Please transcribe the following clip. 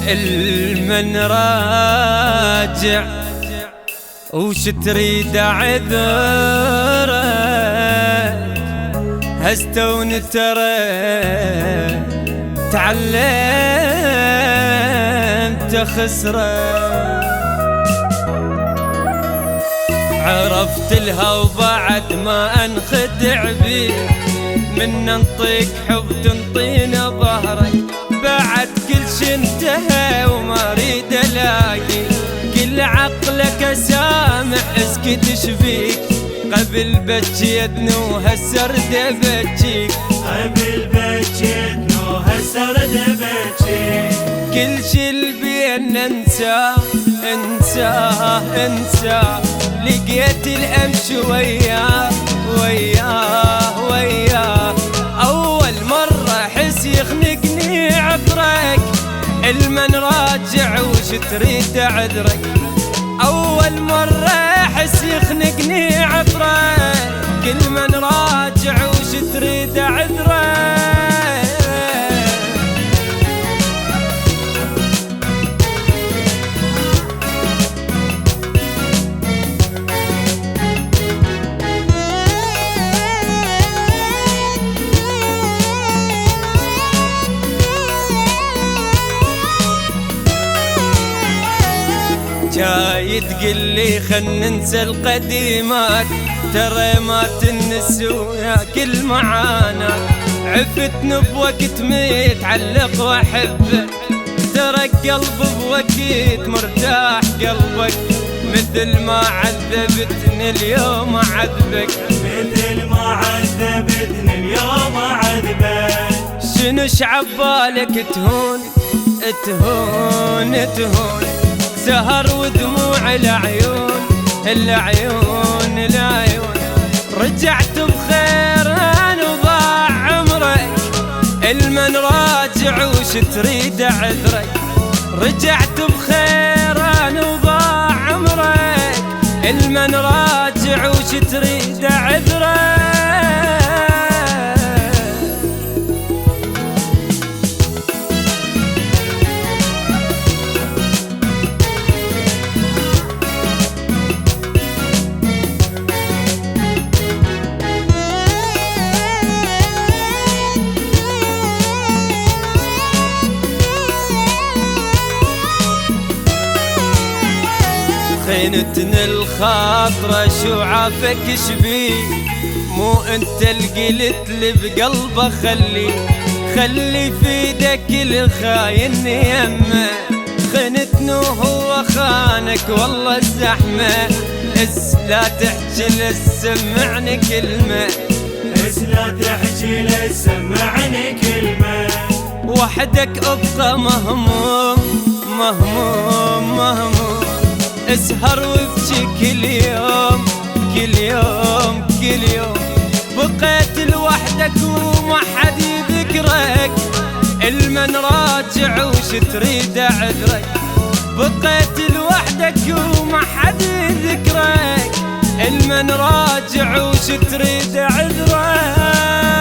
المن راجع وش تريد عذره هستون ترى تعلمت خسره عرفت لها وبعد ما انخدع بيك من ننطيك حب تنطينا ظهرك بعد كل شي انتهى وما اريد الاقي كل عقلك اسامح اسكت شفيك قبل بجيتنا وهالسرد بجيك قبل بجيتنا وهالسرد بجيك كل شي البينا انساه انساه انساه لقيت الامس وياه وياه وياه اول مرة احس يخنقني عطرك المن راجع وش تريد عذرك اول مرة احس يخنقني عطرك المن راجع وش تريد عذرك جاي تقلي خل ننسى القديمات ترى ما تنسى وياك المعاناة عفتنا بوقت ما يتعلق واحبك ترى قلب بوقت مرتاح قلبك مثل ما عذبتني اليوم عذبك مثل ما عذبتني اليوم عذبك شنو شعبالك تهون تهون تهون سهر ودموع العيون العيون العيون رجعت بخير وضاع عمرك المن راجع وش تريد عذرك رجعت بخير وضاع عمرك المن راجع وش تريد عذرك خينتني الخاطرة شو عافك شبي مو انت اللي قلت لي بقلبه خلي في ايدك الخاين يمه خنتني وهو خانك والله الزحمة لا تحكي له سمعني كلمة لا تحكي له سمعني كلمة وحدك ابقى مهموم مهموم مهموم اسهر وابكي كل يوم كل يوم كل يوم بقيت لوحدك وما حد يذكرك المن راجع وش تريد عذرك بقيت لوحدك وما حد يذكرك المن راجع وش تريد عذرك